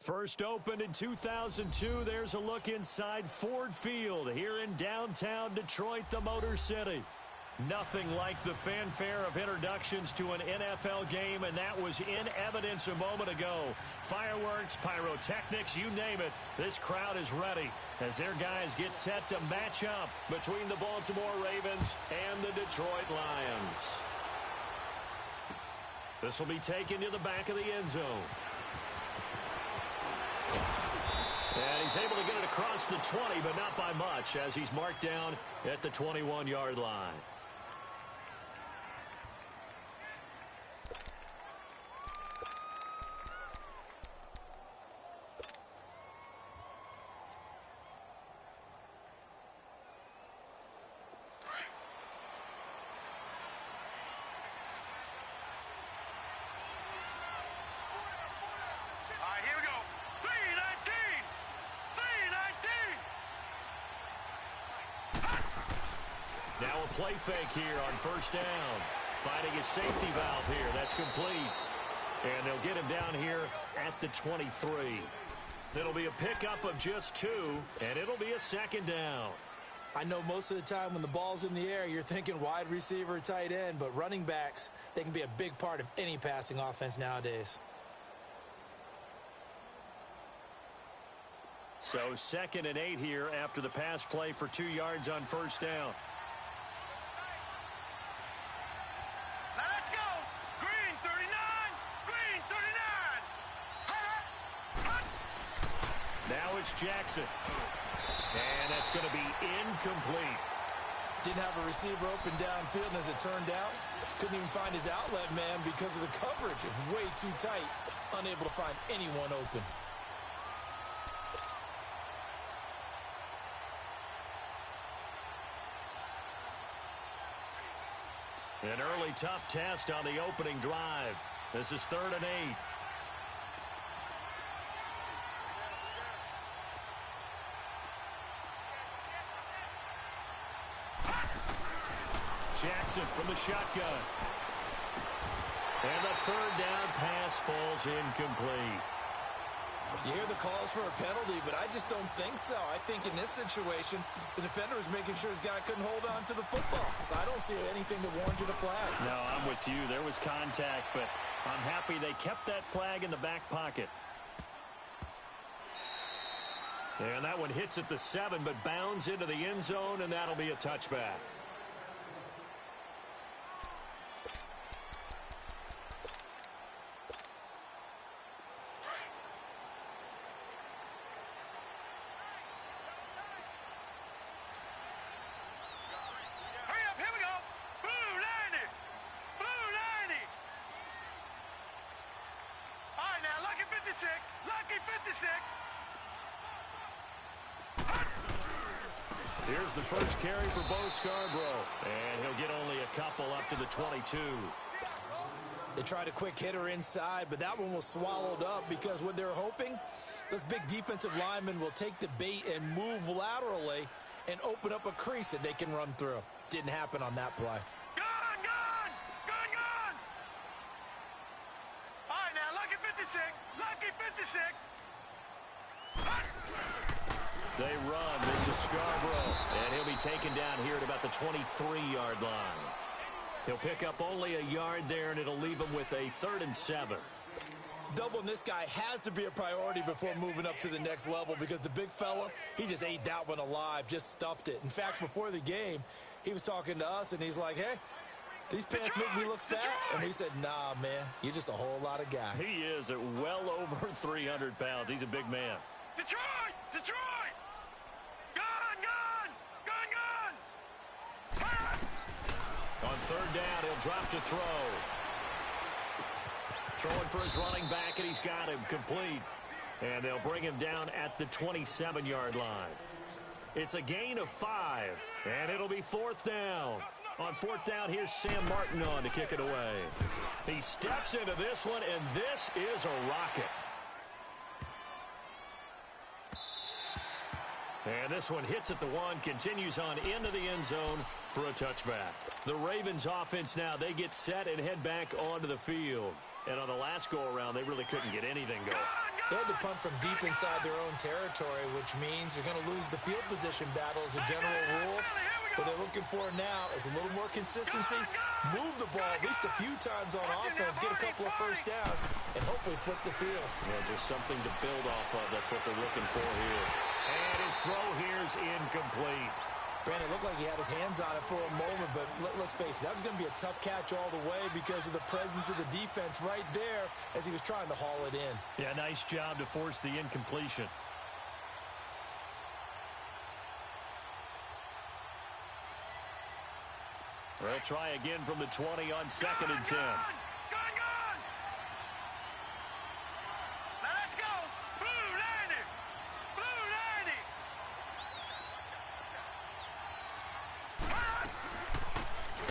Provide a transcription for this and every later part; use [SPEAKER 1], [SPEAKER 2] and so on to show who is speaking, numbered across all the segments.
[SPEAKER 1] First opened in 2002, there's a look inside Ford Field here in downtown Detroit, the Motor City. Nothing like the fanfare of introductions to an NFL game, and that was in evidence a moment ago. Fireworks, pyrotechnics, you name it, this crowd is ready as their guys get set to match up between the Baltimore Ravens and the Detroit Lions. This will be taken to the back of the end zone. And he's able to get it across the 20, but not by much, as he's marked down at the 21-yard line. Now a play fake here on first down. Finding his safety valve here. That's complete. And they'll get him down here at the 23. It'll be a pickup of just 2, and it'll be a second down.
[SPEAKER 2] I know most of the time when the ball's in the air, you're thinking wide receiver, tight end, but running backs, they can be a big part of any passing offense nowadays.
[SPEAKER 1] So 2nd and 8 here after the pass play for 2 yards on first down.
[SPEAKER 3] Let's go! Green 39! Green 39!
[SPEAKER 1] Now it's Jackson. And that's going to be incomplete.
[SPEAKER 2] Didn't have a receiver open downfield, and as it turned out, couldn't even find his outlet man because of the coverage. It was way too tight, unable to find anyone open.
[SPEAKER 1] An early tough test on the opening drive. This is 3rd and 8. Jackson from the shotgun. And the 3rd down pass falls incomplete.
[SPEAKER 2] You hear the calls for a penalty, but I just don't think so. I think in this situation, the defender was making sure his guy couldn't hold on to the football. So I don't see anything to warrant you the flag.
[SPEAKER 1] No, I'm with you. There was contact, but I'm happy they kept that flag in the back pocket. And that one hits at the 7, but bounds into the end zone, and that'll be a touchback.
[SPEAKER 3] Lucky 56.
[SPEAKER 1] Here's the first carry for Bo Scarborough. And he'll get only a couple up to the 22.
[SPEAKER 2] They tried a quick hitter inside, but that one was swallowed up because what they're hoping, those big defensive linemen will take the bait and move laterally and open up a crease that they can run through. Didn't happen on that play.
[SPEAKER 3] Gone! All right, now, Lucky 56. Lucky 56.
[SPEAKER 1] They run. This is Scarborough. And he'll be taken down here at about the 23-yard line. He'll pick up only a yard there, and it'll leave him with a 3rd and 7.
[SPEAKER 2] Doubling this guy has to be a priority before moving up to the next level because the big fella, he just ate that one alive, just stuffed it. In fact, before the game, he was talking to us, and he's like, hey, these pants make me look fat. And we said, nah, man, you're just a whole lot of guy.
[SPEAKER 1] He is at well over 300 pounds. He's a big man.
[SPEAKER 3] Detroit! Detroit!
[SPEAKER 1] On 3rd down, he'll drop to throw. Throwing for his running back, and he's got him complete. And they'll bring him down at the 27-yard line. It's a gain of 5, and it'll be 4th down. On 4th down, here's Sam Martin on to kick it away. He steps into this one, and this is a rocket. And this one hits at the 1, continues on into the end zone for a touchback. The Ravens offense now, they get set and head back onto the field. And on the last go-around, they really couldn't get anything going.
[SPEAKER 2] They had to punt from deep inside their own territory, which means you're going to lose the field position battle as a general rule. What they're looking for now is a little more consistency, move the ball at least a few times on offense, get a couple of first downs, and hopefully flip the field.
[SPEAKER 1] Yeah, just something to build off of. That's what they're looking for here. And his throw here's incomplete.
[SPEAKER 2] Brandon, it looked like he had his hands on it for a moment, but let's face it, that was going to be a tough catch all the way because of the presence of the defense right there as he was trying to haul it in.
[SPEAKER 1] Yeah, nice job to force the incompletion. They'll try again from the 20 on 2nd and 10.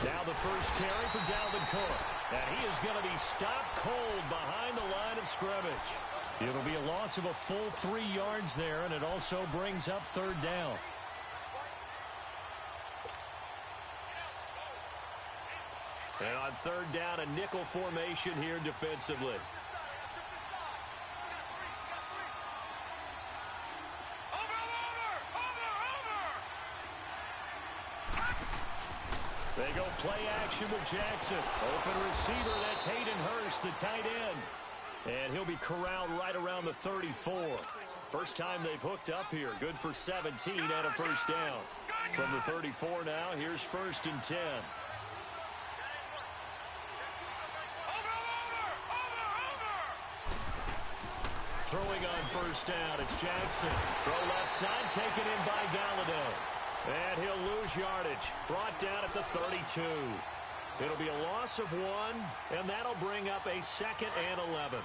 [SPEAKER 1] Now the first carry for Dalvin Cook. And he is going to be stopped cold behind the line of scrimmage. It'll be a loss of a full 3 yards there, and it also brings up 3rd down. And on 3rd down, a nickel formation here defensively. They go play action with Jackson. Open receiver, that's Hayden Hurst, the tight end. And he'll be corralled right around the 34. First time they've hooked up here. Good for 17 and a first down. From the 34 now, here's 1st and 10. Throwing on 1st down, it's Jackson. Throw left side, taken in by Galladay. And he'll lose yardage. Brought down at the 32. It'll be a loss of 1, and that'll bring up a 2nd and 11.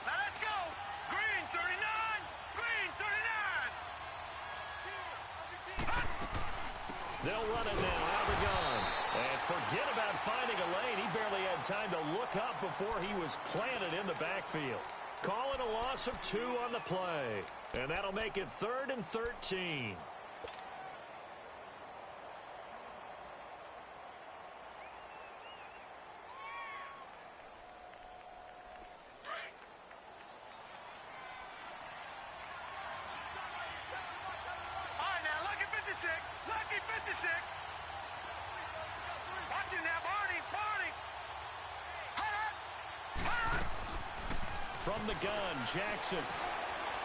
[SPEAKER 3] Now let's go. Green 39. Green 39.
[SPEAKER 1] They'll run it now out of the gun. And forget about finding a lane. He barely had time to look up before he was planted in the backfield. Call it a loss of 2 on the play. And that'll make it 3rd and 13.
[SPEAKER 3] All right, now, lucky 56. Lucky 56. Watch it now, Barney. Barney.
[SPEAKER 1] From the gun, Jackson.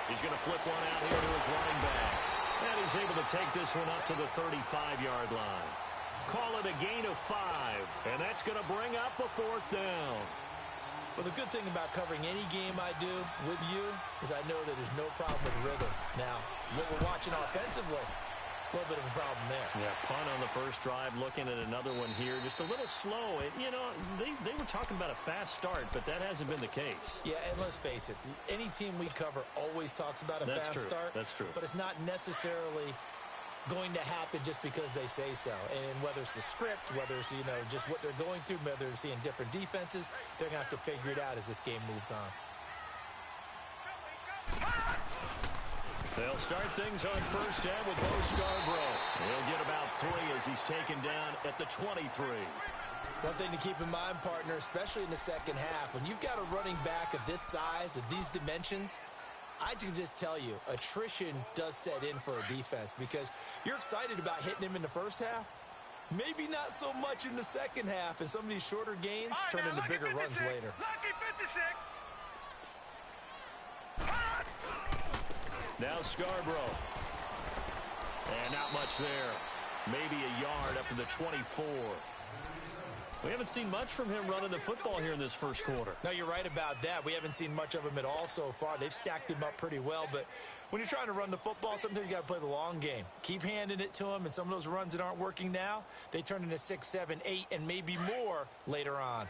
[SPEAKER 1] He's going to flip one out here to his running back. And he's able to take this one up to the 35-yard line. Call it a gain of 5. And that's going to bring up a 4th down.
[SPEAKER 2] Well, the good thing about covering any game I do with you is I know that there's no problem with rhythm. Now, what we're watching offensively, a little bit of a problem there.
[SPEAKER 1] Yeah, punt on the first drive, looking at another one here. Just a little slow. You know, they were talking about a fast start, but that hasn't been the case. Yeah,
[SPEAKER 2] and let's face it, any team we cover always talks about a fast start.
[SPEAKER 1] That's true.
[SPEAKER 2] But it's not necessarily going to happen just because they say so. And whether it's the script, whether it's, you know, just what they're going through, whether they're seeing different defenses, they're going to have to figure it out as this game moves on.
[SPEAKER 1] They'll start things on 1st down with Bo Scarborough. He'll get about 3 as he's taken down at the 23.
[SPEAKER 2] One thing to keep in mind, partner, especially in the second half, when you've got a running back of this size, of these dimensions, I can just tell you, attrition does set in for a defense because you're excited about hitting him in the first half. Maybe not so much in the second half, and some of these shorter gains turn into bigger runs later.
[SPEAKER 3] Lucky 56.
[SPEAKER 1] Now Scarborough. And not much there. Maybe a yard up to the 24. We haven't seen much from him running the football here in this first quarter.
[SPEAKER 2] No, you're right about that. We haven't seen much of him at all so far. They've stacked him up pretty well, but when you're trying to run the football, sometimes you got to play the long game. Keep handing it to him, and some of those runs that aren't working now, they turn into 6, 7, 8, and maybe more later on.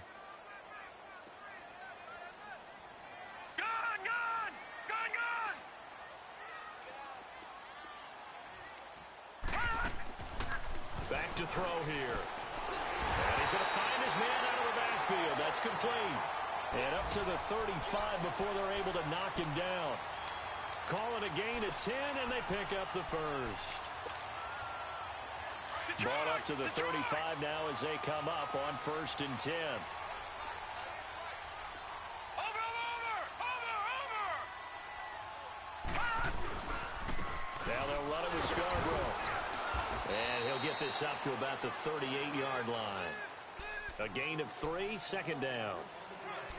[SPEAKER 1] Back to throw here. And he's going to find his man out of the backfield. That's complete. And up to the 35 before they're able to knock him down. Call it a gain of 10, and they pick up the first. Ball up to the 35 now as they come up on 1st and 10. Now they'll run it with Scarborough. And he'll get this up to about the 38-yard line. A gain of 3, 2nd down.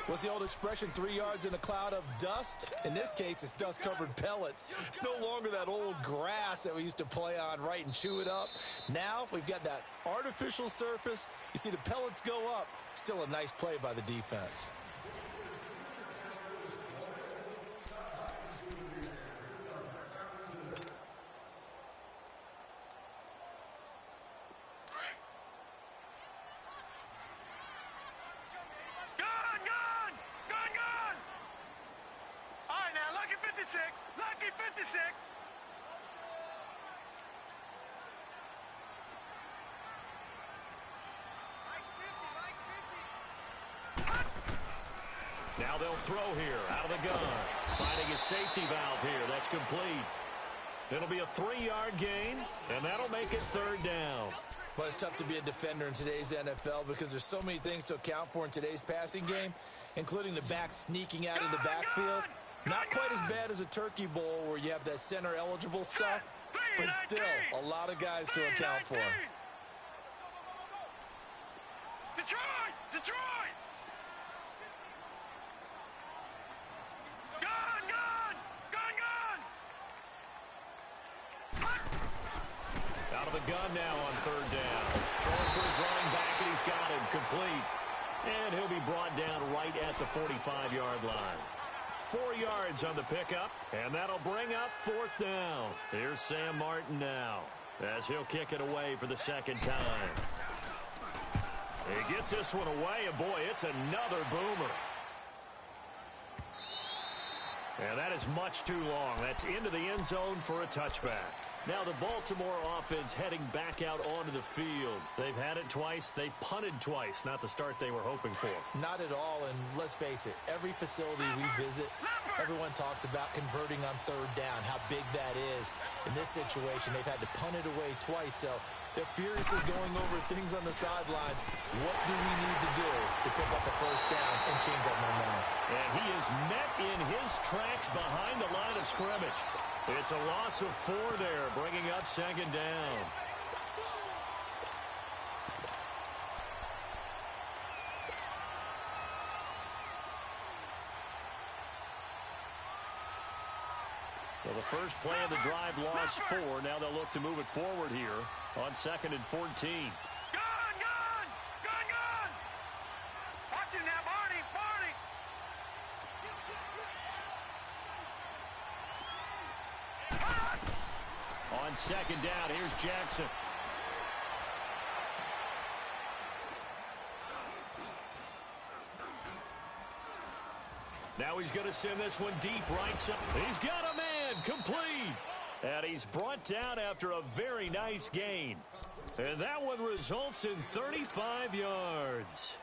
[SPEAKER 2] What's the old expression, 3 yards in a cloud of dust? In this case, it's dust-covered pellets. It's no longer that old grass that we used to play on, right, and chew it up. Now we've got that artificial surface. You see the pellets go up. Still a nice play by the defense.
[SPEAKER 3] Lucky 56.
[SPEAKER 1] Now they'll throw here out of the gun. Finding a safety valve here. That's complete. It'll be a 3-yard gain, and that'll make it 3rd down.
[SPEAKER 2] Well, it's tough to be a defender in today's NFL because there's so many things to account for in today's passing game, including the back sneaking out of the backfield. Not quite as bad as a turkey bowl where you have that center-eligible stuff, but still a lot of guys to account for.
[SPEAKER 3] Detroit! Detroit! Gun! Gun! Gun! Gun!
[SPEAKER 1] Out of the gun now on 3rd down. Throwing for his running back, and he's got him complete. And he'll be brought down right at the 45-yard line. 4 yards on the pickup, and that'll bring up 4th down. Here's Sam Martin now as he'll kick it away for the 2nd time. He gets this one away, and boy, it's another boomer. And that is much too long. That's into the end zone for a touchback. Now the Baltimore offense heading back out onto the field. They've had it twice. They've punted twice. Not the start they were hoping for.
[SPEAKER 2] Not at all, and let's face it, every facility we visit, everyone talks about converting on 3rd down, how big that is. In this situation, they've had to punt it away twice, so they're furiously going over things on the sidelines. What do we need to do to pick up a 1st down and change our momentum?
[SPEAKER 1] And he is met in his tracks behind the line of scrimmage. It's a loss of 4 there, bringing up 2nd down. Well, the first play of the drive lost 4. Now they'll look to move it forward here on 2nd and 14.
[SPEAKER 3] Gun! Gun! Gun! Gun! Watch him now, Barney! Barney!
[SPEAKER 1] On 2nd down, here's Jackson. Now he's going to send this one deep right side. He's got a man complete. And he's brought down after a very nice gain. And that one results in 35 yards.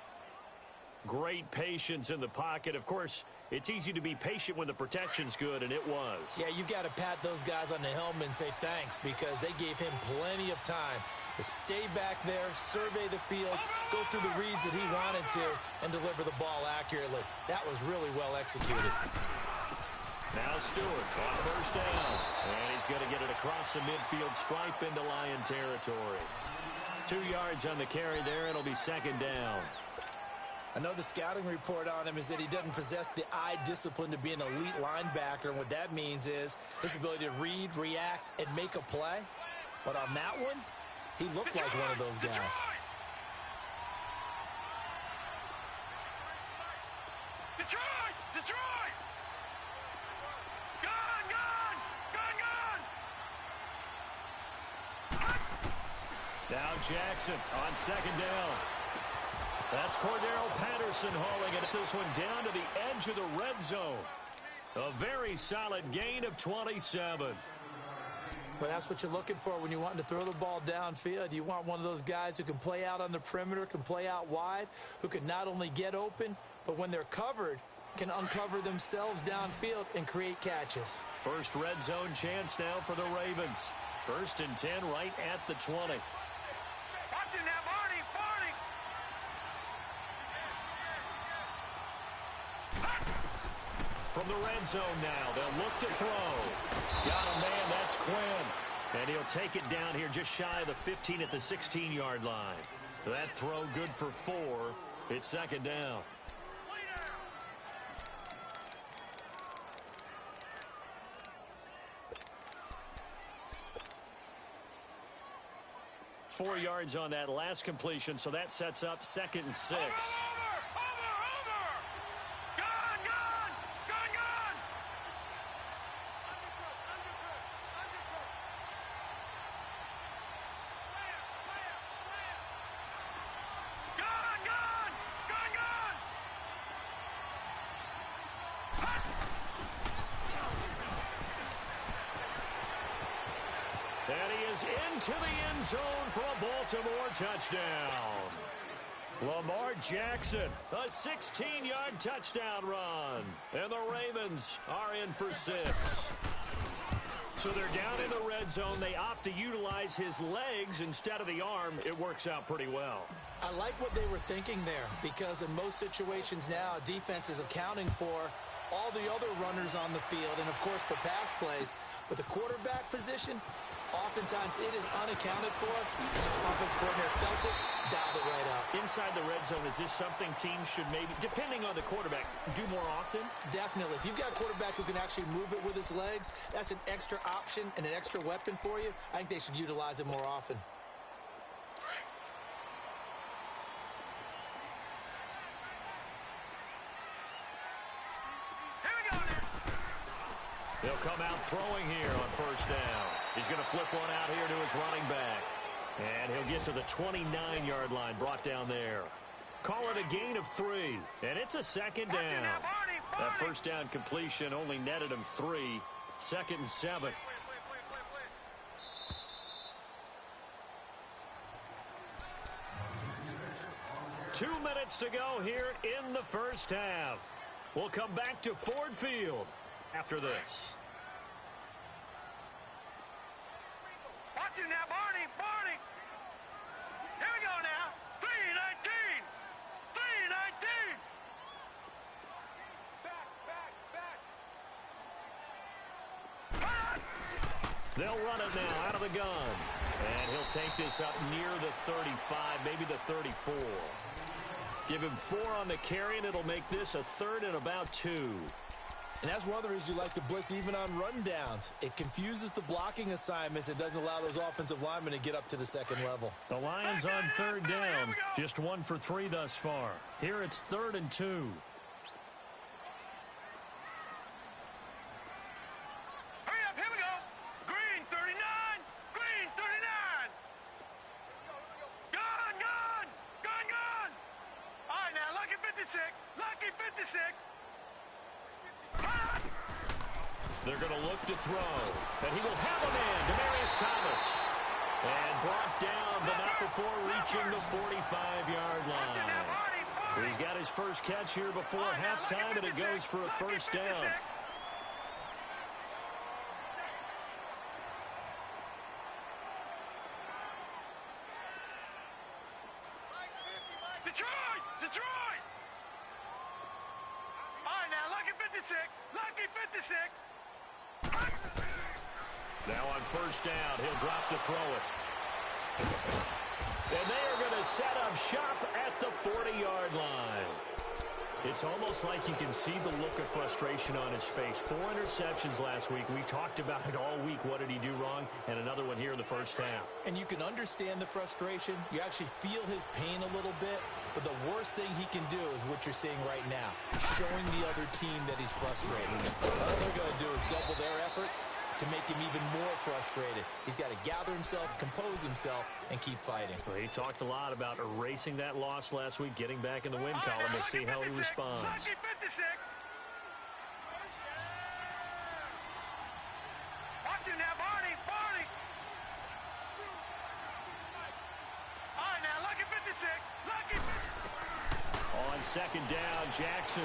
[SPEAKER 1] Great patience in the pocket. Of course, it's easy to be patient when the protection's good, and it was.
[SPEAKER 2] Yeah, you've got to pat those guys on the helmet and say thanks because they gave him plenty of time to stay back there, survey the field, go through the reads that he wanted to, and deliver the ball accurately. That was really well executed.
[SPEAKER 1] Now Stewart on 1st down. And he's going to get it across the midfield stripe into Lion territory. 2 yards on the carry there. It'll be 2nd down.
[SPEAKER 2] I know the scouting report on him is that he doesn't possess the eye discipline to be an elite linebacker. And what that means is his ability to read, react, and make a play. But on that one, he looked like one of those guys.
[SPEAKER 3] Detroit! Detroit! Gun! Gun! Gun! Gun!
[SPEAKER 1] Now Jackson on 2nd down. That's Cordero Patterson hauling it. This one down to the edge of the red zone. A very solid gain of 27.
[SPEAKER 2] Well, that's what you're looking for when you're wanting to throw the ball downfield. You want one of those guys who can play out on the perimeter, can play out wide, who can not only get open, but when they're covered, can uncover themselves downfield and create catches.
[SPEAKER 1] First red zone chance now for the Ravens. 1st and 10 right at the 20.
[SPEAKER 3] him now, Barney.
[SPEAKER 1] From the red zone now, they'll look to throw. Got a man, that's Quinn. And he'll take it down here just shy of the 15 at the 16-yard line. That throw good for 4. It's second down. 4 yards on that last completion, so that sets up 2nd and 6.
[SPEAKER 3] Over! Gone!
[SPEAKER 1] And he is into the end zone for a Baltimore touchdown. Lamar Jackson, a 16-yard touchdown run. And the Ravens are in for 6. So they're down in the red zone. They opt to utilize his legs instead of the arm. It works out pretty well.
[SPEAKER 2] I like what they were thinking there, because in most situations now, defense is accounting for all the other runners on the field and, of course, for pass plays. But the quarterback position, oftentimes it is unaccounted for. Offense coordinator felt it, dialed it right up.
[SPEAKER 1] Inside the red zone, is this something teams should maybe, depending on the quarterback, do more often?
[SPEAKER 2] Definitely. If you've got a quarterback who can actually move it with his legs, that's an extra option and an extra weapon for you. I think they should utilize it more often.
[SPEAKER 1] He'll come out throwing here on first down. He's going to flip one out here to his running back. And he'll get to the 29-yard line, brought down there. Call it a gain of 3. And it's a second down. That first down completion only netted him 3. 2nd and 7. Two minutes to go here in the first half. We'll come back to Ford Field after this.
[SPEAKER 3] Watch him now, Barney. Here we go now. 3-19. Back.
[SPEAKER 1] They'll run it now out of the gun. And he'll take this up near the 35, maybe the 34. Give him 4 on the carry, and it'll make this a 3rd and about 2.
[SPEAKER 2] And that's one of the reasons you like to blitz even on rundowns. It confuses the blocking assignments. It doesn't allow those offensive linemen to get up to the second level.
[SPEAKER 1] The Lions on 3rd down. Just 1 for 3 thus far. Here it's 3rd and 2.
[SPEAKER 3] Hurry up, here we go. Green 39. Gone. All right, now, Lucky 56.
[SPEAKER 1] They're going to look to throw. And he will have a man, Demaryius Thomas. And brought down, but not before reaching the 45-yard line. He's got his first catch here before halftime, and it goes for a first down.
[SPEAKER 3] Detroit! All right, now, Lucky 56.
[SPEAKER 1] Now on first down, he'll drop to throw it. And they are going to set up shop at the 40-yard line. It's almost like you can see the look of frustration on his face. 4 interceptions last week. We talked about it all week. What did he do wrong? And another one here in the first half.
[SPEAKER 2] And you can understand the frustration. You actually feel his pain a little bit. But the worst thing he can do is what you're seeing right now, showing the other team that he's frustrated. All they're going to do is double their efforts to make him even more frustrated. He's got to gather himself, compose himself, and keep fighting.
[SPEAKER 1] Well, he talked a lot about erasing that loss last week, getting back in the win column. We'll see how he responds.
[SPEAKER 3] Lucky 56. Watch him now, Barney. All right, now, Lucky 56.
[SPEAKER 1] On second down, Jackson.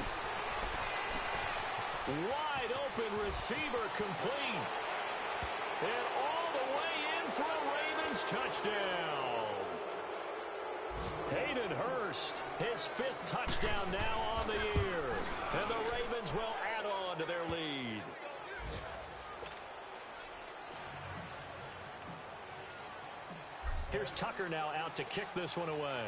[SPEAKER 1] Wide open receiver complete. And all the way in for a Ravens touchdown. Hayden Hurst, his 5th touchdown now on the year. And the Ravens will add on to their lead. Here's Tucker now out to kick this one away.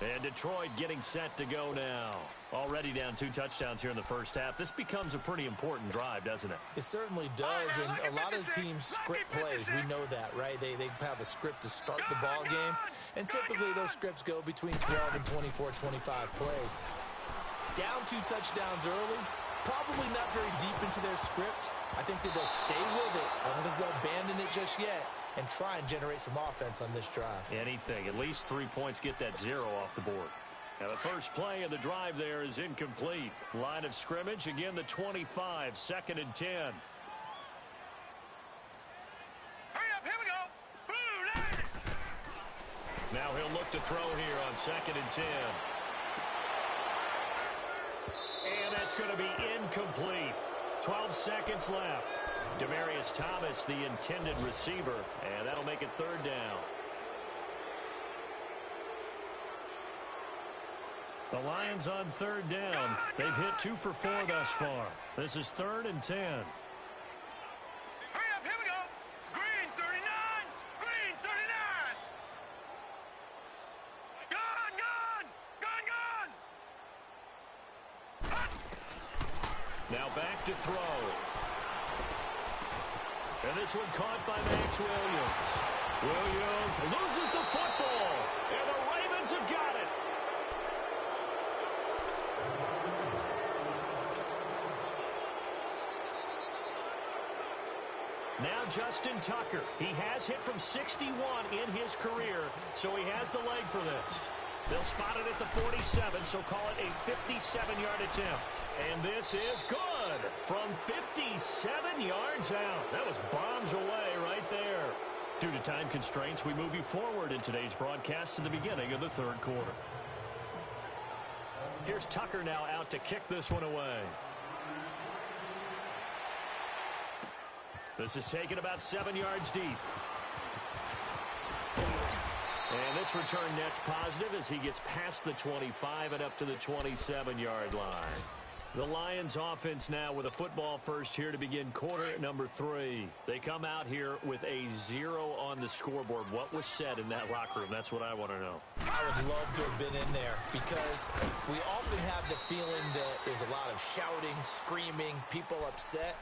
[SPEAKER 1] And Detroit getting set to go now. Already down 2 touchdowns here in the first half. This becomes a pretty important drive, doesn't it?
[SPEAKER 2] It certainly does, and a lot of the teams script plays. We know that, right? They have a script to start the ball game, and typically those scripts go between 12 and 24, 25 plays. Down 2 touchdowns early, probably not very deep into their script. I think that they'll stay with it. I don't think they'll abandon it just yet and try and generate some offense on this drive.
[SPEAKER 1] Anything. At least 3 points, get that 0 off the board. Now the first play of the drive there is incomplete. Line of scrimmage, again the 25, 2nd and 10.
[SPEAKER 3] Hurry up, here we go. Boom, land it.
[SPEAKER 1] Now he'll look to throw here on 2nd and 10. And that's going to be incomplete. 12 seconds left. Demaryius Thomas, the intended receiver, and that'll make it 3rd down. The Lions on 3rd down. They've hit 2 for 4 thus far. This is 3rd and 10.
[SPEAKER 3] Hurry up, here we go. Green 39, green 39. Gun, gun, gun, gun. Hut.
[SPEAKER 1] Now back to throw. And this one caught by Max Williams. Williams loses the football. And the Ravens have got it. Now Justin Tucker. He has hit from 61 in his career, so he has the leg for this. They'll spot it at the 47, so call it a 57-yard attempt. And this is good from 57 yards out. That was bombs away right there. Due to time constraints, we move you forward in today's broadcast to the beginning of the 3rd quarter. Here's Tucker now out to kick this one away. This is taken about 7 yards deep. And this return net's positive as he gets past the 25 and up to the 27-yard line. The Lions offense now with a football first here to begin quarter number 3. They come out here with a 0 on the scoreboard. What was said in that locker room? That's what I want to know.
[SPEAKER 2] I would love to have been in there because we often have the feeling that there's a lot of shouting, screaming, people upset.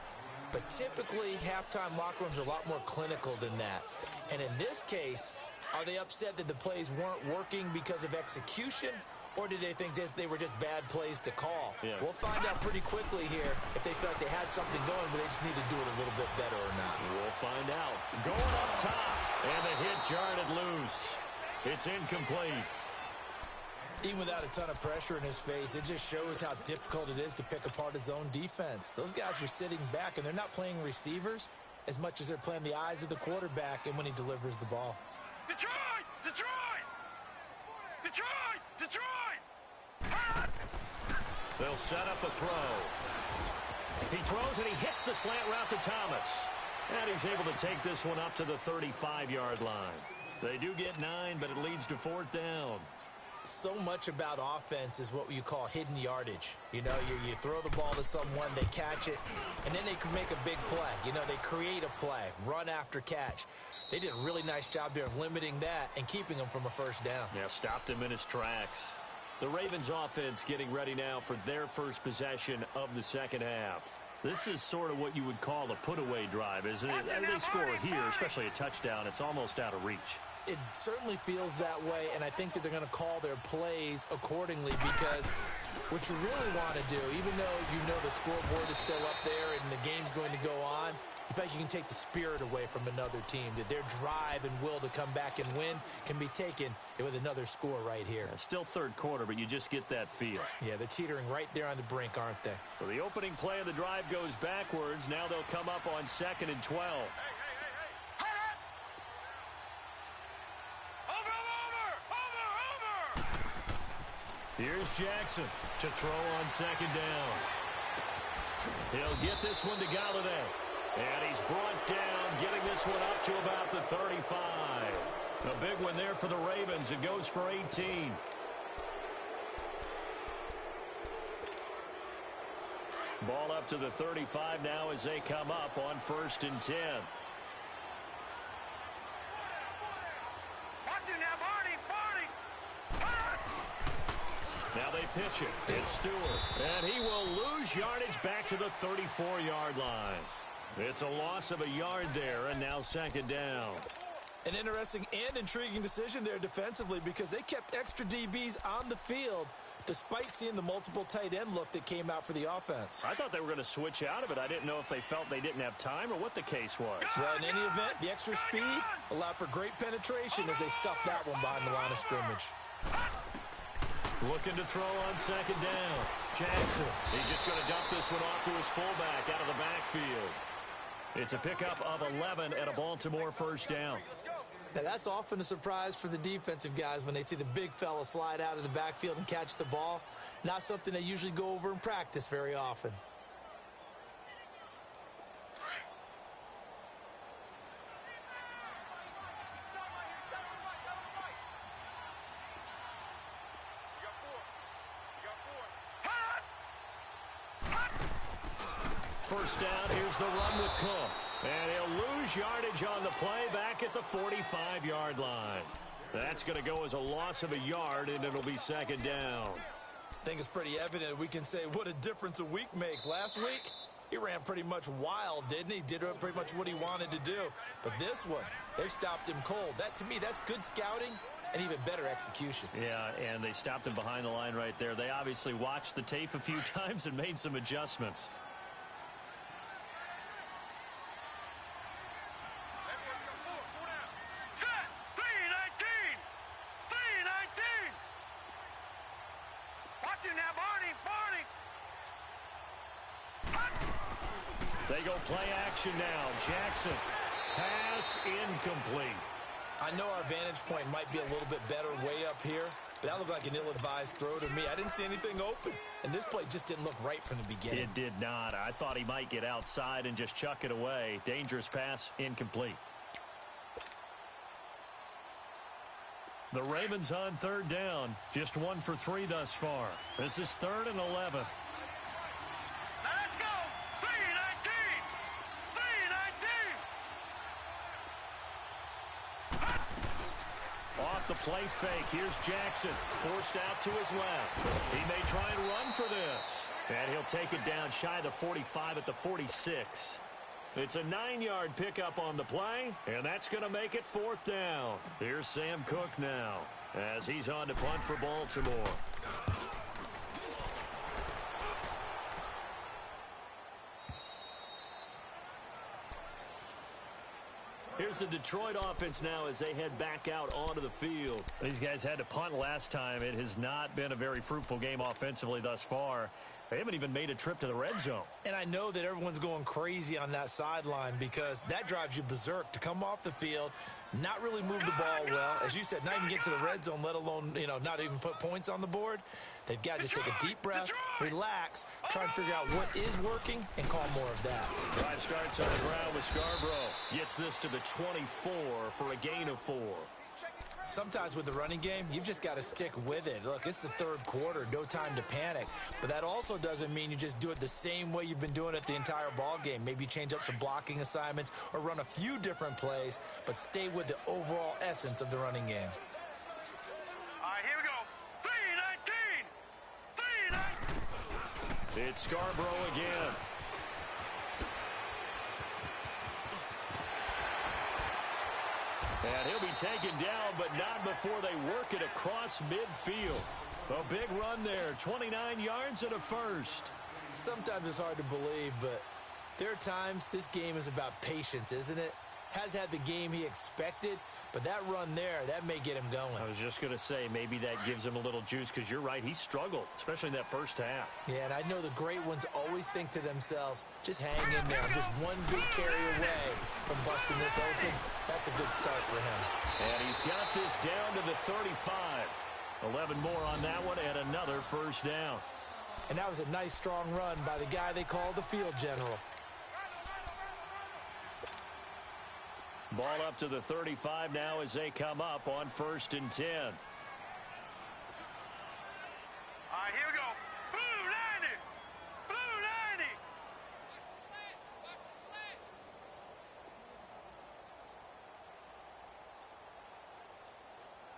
[SPEAKER 2] But typically, halftime locker rooms are a lot more clinical than that. And in this case, are they upset that the plays weren't working because of execution? Or did they think they were just bad plays to call?
[SPEAKER 1] Yeah.
[SPEAKER 2] We'll find out pretty quickly here if they feel like they had something going, but they just need to do it a little bit better or not.
[SPEAKER 1] We'll find out. Going up top. And the hit jarred it loose. It's incomplete.
[SPEAKER 2] Even without a ton of pressure in his face, it just shows how difficult it is to pick apart his own defense. Those guys are sitting back, and they're not playing receivers as much as they're playing the eyes of the quarterback and when he delivers the ball.
[SPEAKER 3] Detroit! Detroit! Detroit! Detroit!
[SPEAKER 1] They'll set up a throw. He throws and he hits the slant route to Thomas. And he's able to take this one up to the 35-yard line. They do get 9, but it leads to 4th down.
[SPEAKER 2] So much about offense is what you call hidden yardage. You know, you throw the ball to someone, they catch it, and then they can make a big play. You know, they create a play, run after catch. They did a really nice job there of limiting that and keeping him from a 1st down.
[SPEAKER 1] Yeah, stopped him in his tracks. The Ravens offense getting ready now for their first possession of the 2nd half. This is sort of what you would call a put-away drive, isn't it? They score here, especially a touchdown. It's almost out of reach.
[SPEAKER 2] It certainly feels that way, and I think that they're going to call their plays accordingly because what you really want to do, even though you know the scoreboard is still up there and the game's going to go on, you feel like you can take the spirit away from another team, that their drive and will to come back and win can be taken with another score right here.
[SPEAKER 1] Yeah, still 3rd quarter, but you just get that feel.
[SPEAKER 2] Yeah, they're teetering right there on the brink, aren't they?
[SPEAKER 1] So the opening play of the drive goes backwards. Now they'll come up on 2nd and 12. Here's Jackson to throw on 2nd down. He'll get this one to Galladay. And he's brought down, getting this one up to about the 35. A big one there for the Ravens. It goes for 18. Ball up to the 35 now as they come up on 1st and 10.
[SPEAKER 3] Watch it now, Barney.
[SPEAKER 1] Now they pitch it. It's Stewart. And he will lose yardage back to the 34-yard line. It's a loss of a yard there, and now 2nd down.
[SPEAKER 2] An interesting and intriguing decision there defensively because they kept extra DBs on the field despite seeing the multiple tight end look that came out for the offense.
[SPEAKER 1] I thought they were going to switch out of it. I didn't know if they felt they didn't have time or what the case was.
[SPEAKER 2] Well, in any event, the extra speed allowed for great penetration as they stuffed that one behind the line of scrimmage.
[SPEAKER 1] Looking to throw on 2nd down. Jackson. He's just going to dump this one off to his fullback out of the backfield. It's a pickup of 11 and a Baltimore 1st down.
[SPEAKER 2] Now, that's often a surprise for the defensive guys when they see the big fella slide out of the backfield and catch the ball. Not something they usually go over in practice very often.
[SPEAKER 1] First down, here's the run with Cook. And he'll lose yardage on the play back at the 45-yard line. That's going to go as a loss of a yard, and it'll be 2nd down.
[SPEAKER 2] I think it's pretty evident we can say what a difference a week makes. Last week, he ran pretty much wild, didn't he? Did pretty much what he wanted to do. But this one, they've stopped him cold. That, to me, that's good scouting and even better execution.
[SPEAKER 1] Yeah, and they stopped him behind the line right there. They obviously watched the tape a few times and made some adjustments. They go play action now. Jackson. Pass incomplete.
[SPEAKER 2] I know our vantage point might be a little bit better way up here, but that looked like an ill-advised throw to me. I didn't see anything open, and this play just didn't look right from the beginning.
[SPEAKER 1] It did not. I thought he might get outside and just chuck it away. Dangerous pass, incomplete. The Ravens on 3rd down. Just 1 for 3 thus far. This is 3rd and 11.
[SPEAKER 3] Let's go! 3-19! 3-19!
[SPEAKER 1] Off the play fake. Here's Jackson. Forced out to his left. He may try and run for this. And he'll take it down shy of the 45 at the 46. It's a 9-yard pickup on the play, and that's going to make it 4th down. Here's Sam Cook now as he's on to punt for Baltimore. Here's the Detroit offense now as they head back out onto the field. These guys had to punt last time. It has not been a very fruitful game offensively thus far. They haven't even made a trip to the red zone.
[SPEAKER 2] And I know that everyone's going crazy on that sideline because that drives you berserk to come off the field, not really move the ball well. As you said, not even get to the red zone, let alone, not even put points on the board. They've got to just take a deep breath, relax, try and figure out what is working, and call more of that.
[SPEAKER 1] Drive starts on the ground with Scarborough. Gets this to the 24 for a gain of 4.
[SPEAKER 2] Sometimes with the running game, you've just got to stick with it. Look, it's the 3rd quarter, no time to panic. But that also doesn't mean you just do it the same way you've been doing it the entire ball game. Maybe change up some blocking assignments or run a few different plays, but stay with the overall essence of the running game.
[SPEAKER 3] All right, here we go. 3-19! 3-19!
[SPEAKER 1] It's Scarborough again. And he'll be taken down, but not before they work it across midfield. A big run there, 29 yards and a first.
[SPEAKER 2] Sometimes it's hard to believe, but there are times this game is about patience, isn't it? Has had the game he expected, but that run there, that may get him going.
[SPEAKER 1] I was just going to say, maybe that gives him a little juice because you're right, he struggled, especially in that first half.
[SPEAKER 2] Yeah, and I know the great ones always think to themselves, just hang in there. I'm just one big carry away from busting this open. That's a good start for him.
[SPEAKER 1] And he's got this down to the 35. 11 more on that one and another first down.
[SPEAKER 2] And that was a nice, strong run by the guy they call the field general.
[SPEAKER 1] Ball up to the 35 now as they come up on 1st and 10.
[SPEAKER 3] All right, here we go. Blue 90. Blue 90.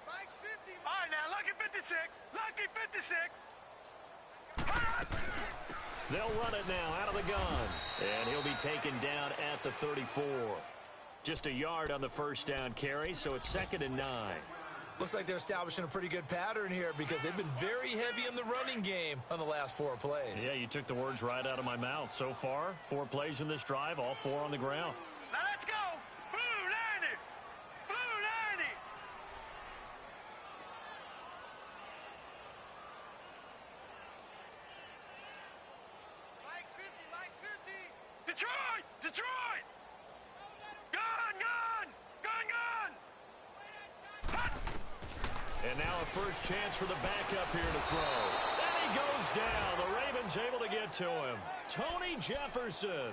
[SPEAKER 3] Mike's 50. All right, now, lucky 56. Lucky 56.
[SPEAKER 1] They'll run it now out of the gun. And he'll be taken down at the 34. Just a yard on the first down carry, so it's 2nd and 9.
[SPEAKER 2] Looks like they're establishing a pretty good pattern here because they've been very heavy in the running game on the last 4 plays.
[SPEAKER 1] Yeah, you took the words right out of my mouth. So far, 4 plays in this drive, all 4 on the ground.
[SPEAKER 3] Now let's go. Blue 90. Blue 90. Mike 50. Mike 50. Detroit. Detroit. Gun, gun. Gun, gun.
[SPEAKER 1] And now a first chance for the backup here to throw. And he goes down. The Ravens able to get to him. Tony Jefferson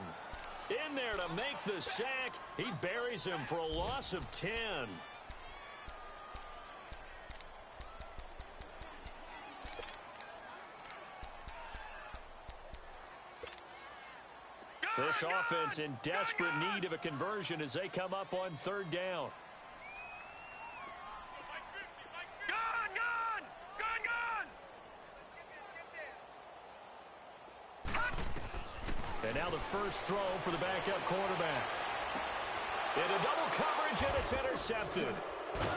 [SPEAKER 1] in there to make the sack. He buries him for a loss of 10. This offense in desperate need of a conversion as they come up on 3rd down.
[SPEAKER 3] Gun, gun. Gun, gun.
[SPEAKER 1] And now the first throw for the backup quarterback. Into double coverage, and it's intercepted.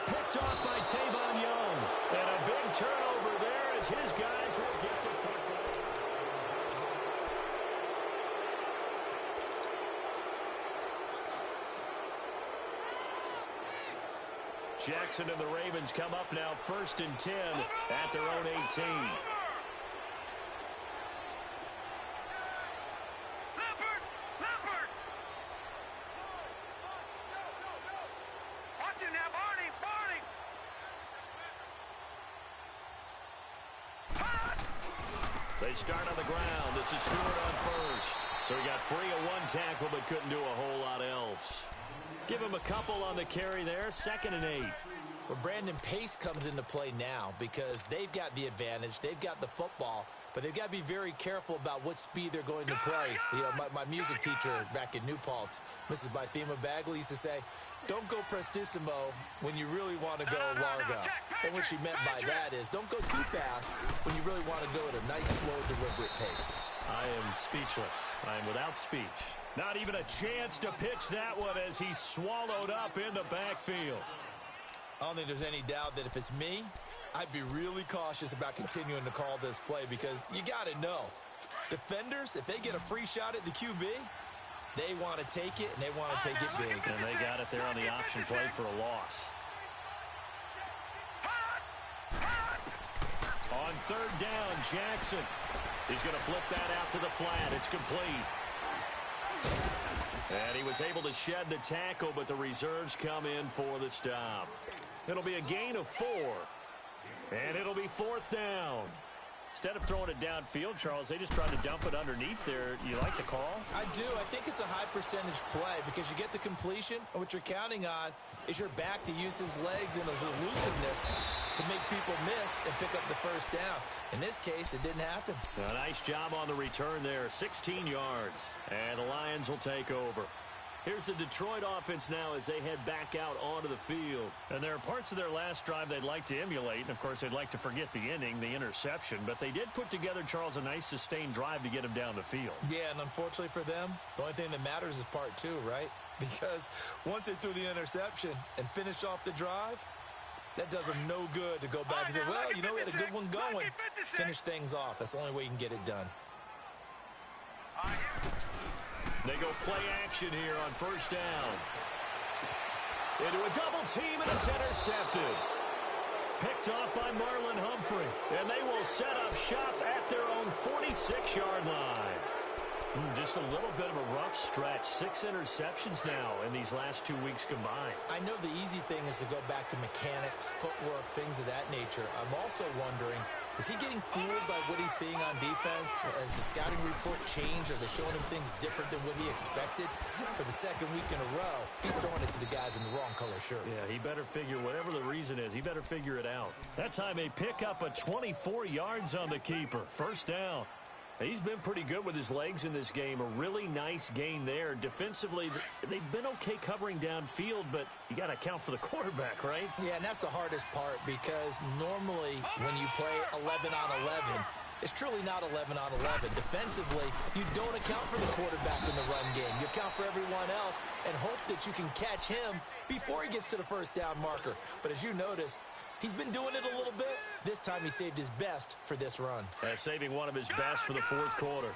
[SPEAKER 1] Picked off by Tavon Young. And a big turnover there as his guys will get the football. Jackson and the Ravens come up now 1st and 10 at their own 18.
[SPEAKER 3] Leopard. Leopard. Watch it now, Barney. Barney.
[SPEAKER 1] They start on the ground. This is Stewart on first. So he got free of 1 tackle but couldn't do a whole lot else. Give him a couple on the carry there. 2nd and 8.
[SPEAKER 2] Well, Brandon, pace comes into play now because they've got the advantage. They've got the football, but they've got to be very careful about what speed they're going to play. You know, my music teacher back in New Paltz, Mrs. Bythema Bagley, used to say, don't go prestissimo when you really want to go largo. And what she meant by that is don't go too fast when you really want to go at a nice, slow, deliberate pace.
[SPEAKER 1] I am speechless. I am without speech. Not even a chance to pitch that one as he's swallowed up in the backfield.
[SPEAKER 2] I don't think there's any doubt that if it's me, I'd be really cautious about continuing to call this play because you got to know. Defenders, if they get a free shot at the QB, they want to take it, and they want to take it big.
[SPEAKER 1] And they got it there on the option play for a loss. On 3rd down, Jackson. He's going to flip that out to the flat. It's complete. And he was able to shed the tackle, but the reserves come in for the stop. It'll be a gain of 4. And it'll be 4th down. Instead of throwing it downfield, Charles, they just tried to dump it underneath there. You like the call?
[SPEAKER 2] I do. I think it's a high percentage play because you get the completion, and what you're counting on is your back to use his legs and his elusiveness to make people miss and pick up the first down. In this case, it didn't happen.
[SPEAKER 1] A nice job on the return there, 16 yards. And the Lions will take over. Here's the Detroit offense now as they head back out onto the field. And there are parts of their last drive they'd like to emulate. And, of course, they'd like to forget the inning, the interception. But they did put together, Charles, a nice sustained drive to get him down the field.
[SPEAKER 2] Yeah, and unfortunately for them, the only thing that matters is part 2, right? Because once they threw the interception and finished off the drive, that does them no good to go back and say, well, you know, we had a good one going. Finish things off. That's the only way you can get it done.
[SPEAKER 1] They go play action here on 1st down. Into a double team, and it's intercepted. Picked off by Marlon Humphrey. And they will set up shop at their own 46-yard line. Just a little bit of a rough stretch. 6 interceptions now in these last 2 weeks combined.
[SPEAKER 2] I know the easy thing is to go back to mechanics, footwork, things of that nature. I'm also wondering Is he getting fooled by what he's seeing on defense? Has the scouting report changed? Are they showing him things different than what he expected? For the second week in a row, he's throwing it to the guys in the wrong color shirts.
[SPEAKER 1] Yeah, he better figure, whatever the reason is, he better figure it out. That time they pick up a 24 yards on the keeper. First down. He's been pretty good with his legs in this game. A really nice gain there. Defensively, they've been okay covering downfield, but you got to account for the quarterback, right?
[SPEAKER 2] Yeah, and that's the hardest part because normally when you play 11 on 11, it's truly not 11 on 11. Defensively, you don't account for the quarterback in the run game. You account for everyone else and hope that you can catch him before he gets to the first down marker. But as you noticed, he's been doing it a little bit. This time he saved his best for this run.
[SPEAKER 1] Saving one of his best for the fourth quarter.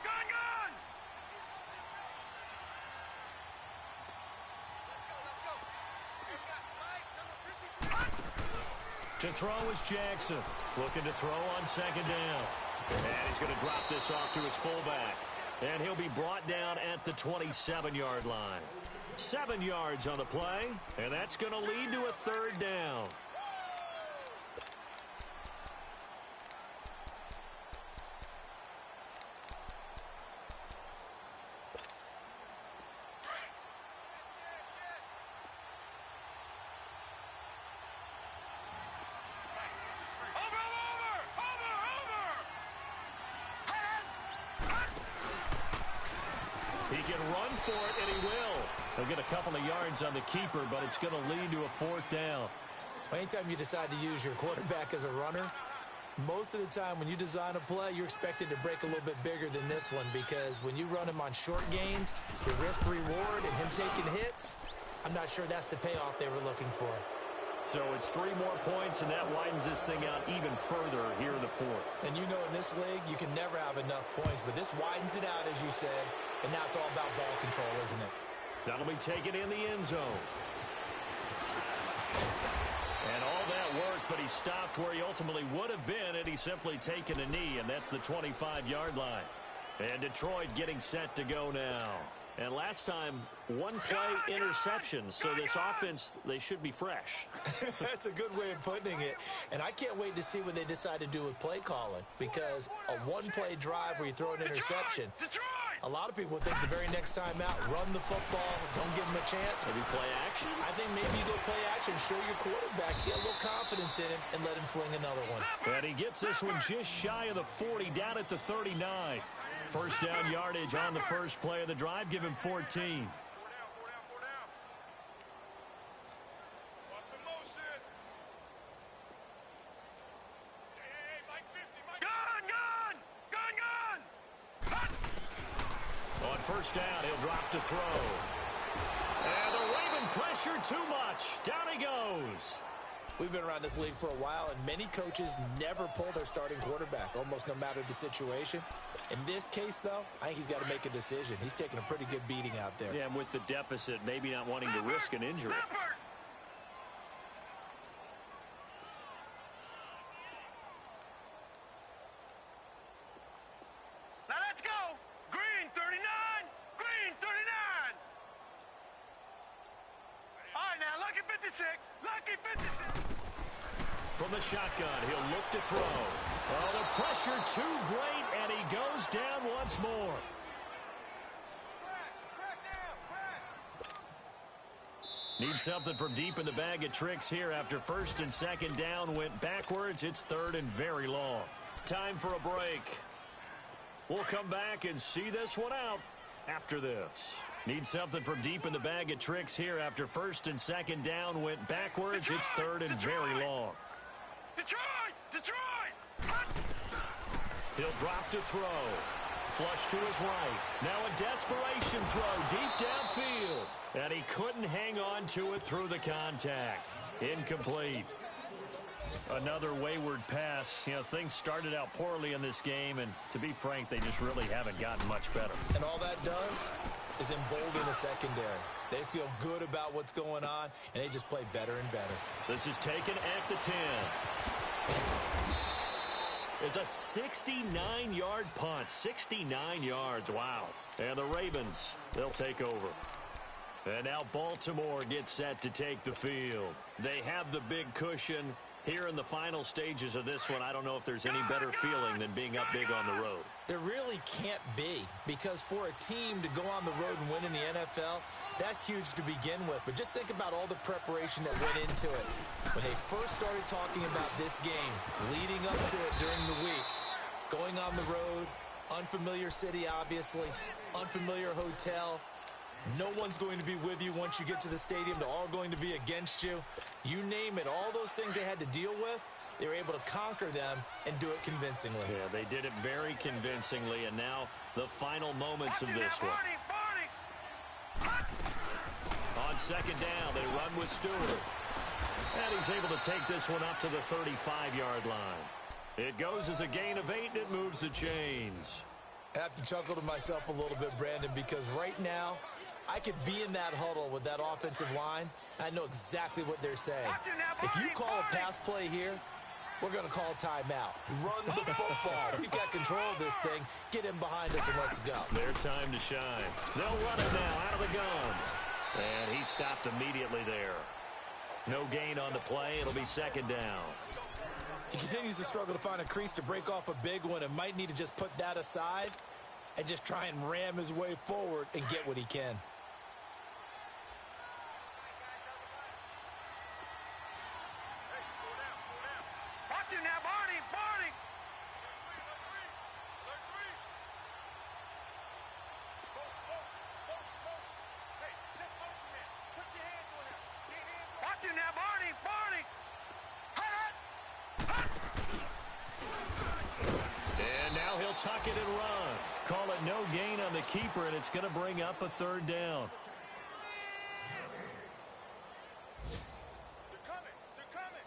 [SPEAKER 1] To throw is Jackson. Looking to throw on second down. And he's going to drop this off to his fullback. And he'll be brought down at the 27-yard line. 7 yards on the play, and that's going to lead to a third down. He can run for it, and he will. He'll get a couple of yards on the keeper, but it's going to lead to a fourth down.
[SPEAKER 2] Anytime you decide to use your quarterback as a runner, most of the time when you design a play, you're expected to break a little bit bigger than this one because when you run him on short gains, the risk-reward and him taking hits, I'm not sure that's the payoff they were looking for.
[SPEAKER 1] So it's 3 more points, and that widens this thing out even further here in the fourth.
[SPEAKER 2] And you know in this league, you can never have enough points, but this widens it out, as you said, and now it's all about ball control, isn't it?
[SPEAKER 1] That'll be taken in the end zone. And all that worked, but he stopped where he ultimately would have been had he simply taken a knee, and that's the 25-yard line. And Detroit getting set to go now. And last time, 1 play interception, so this offense, they should be fresh.
[SPEAKER 2] That's a good way of putting it. And I can't wait to see what they decide to do with play calling because a 1-play drive where you throw an interception, a lot of people think the very next time out, run the football, don't give them a chance.
[SPEAKER 1] Maybe play action?
[SPEAKER 2] I think maybe you go play action, show your quarterback, get a little confidence in him, and let him fling another one.
[SPEAKER 1] And he gets this one just shy of the 40, down at the 39. First down yardage on the first play of the drive. Give him 14. On first down, he'll drop to throw. And the Raven pressure too much. Down he goes.
[SPEAKER 2] We've been around this league for a while, and many coaches never pull their starting quarterback, almost no matter the situation. In this case, though, I think he's got to make a decision. He's taking a pretty good beating out there.
[SPEAKER 1] Yeah, and with the deficit, maybe not wanting to risk an injury.
[SPEAKER 3] Now let's go. Green 39. Green 39. All right, now lucky 56. Lucky 56.
[SPEAKER 1] From the shotgun, he'll look to throw. Oh, the pressure too great, and he goes down once more. Needs something from deep in the bag of tricks here after first and second down went backwards. It's third and very long. Time for a break. We'll come back and see this one out after this. Needs something from deep in the bag of tricks here after first and second down went backwards. It's third and very long.
[SPEAKER 3] Detroit! Detroit!
[SPEAKER 1] He'll drop to throw. Flush to his right. Now a desperation throw deep downfield. And he couldn't hang on to it through the contact. Incomplete. Another wayward pass. You know, things started out poorly in this game, and to be frank, they just really haven't gotten much better.
[SPEAKER 2] And all that does is embolden the secondary. They feel good about what's going on, and they just play better and better.
[SPEAKER 1] This is taken at the 10. It's a 69-yard punt. 69 yards. Wow. And the Ravens, they'll take over. And now Baltimore gets set to take the field. They have the big cushion, Here in the final stages of this one, I don't know if there's any better feeling than being up big on the road.
[SPEAKER 2] There really can't be, because for a team to go on the road and win in the NFL, that's huge to begin with. But just think about all the preparation that went into it. When they first started talking about this game, leading up to it during the week, going on the road, unfamiliar city, obviously, unfamiliar hotel. No one's going to be with you once you get to the stadium. They're all going to be against you. You name it, all those things they had to deal with, they were able to conquer them and do it convincingly.
[SPEAKER 1] Yeah, they did it very convincingly, and now the final moments of this one. On second down, they run with Stewart. And he's able to take this one up to the 35-yard line. It goes as a gain of 8, and it moves the chains.
[SPEAKER 2] I have to chuckle to myself a little bit, Brandon, because right now, I could be in that huddle with that offensive line. I know exactly what they're saying. If you call a pass play here, we're going to call a timeout. Run the football. We've got control of this thing. Get him behind us and let's go.
[SPEAKER 1] Their time to shine. They'll run it now out of the gun. And he stopped immediately there. No gain on the play. It'll be second down.
[SPEAKER 2] He continues to struggle to find a crease to break off a big one and might need to just put that aside and just try and ram his way forward and get what he can.
[SPEAKER 3] Watch him now, Barney! Barney! Watch him now, Barney! Barney!
[SPEAKER 1] And now he'll tuck it and run. Call it no gain on the keeper, and it's going to bring up a third down.
[SPEAKER 3] They're coming! They're coming!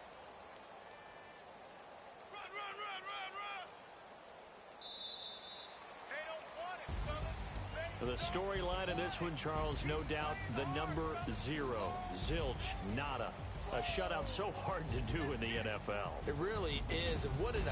[SPEAKER 3] Run, run, run, run, run! They don't want it, fellas.
[SPEAKER 1] The storyline of this one, Charles, no doubt the number 0. Zilch, nada. A shutout so hard to do in the NFL.
[SPEAKER 2] It really is, and what an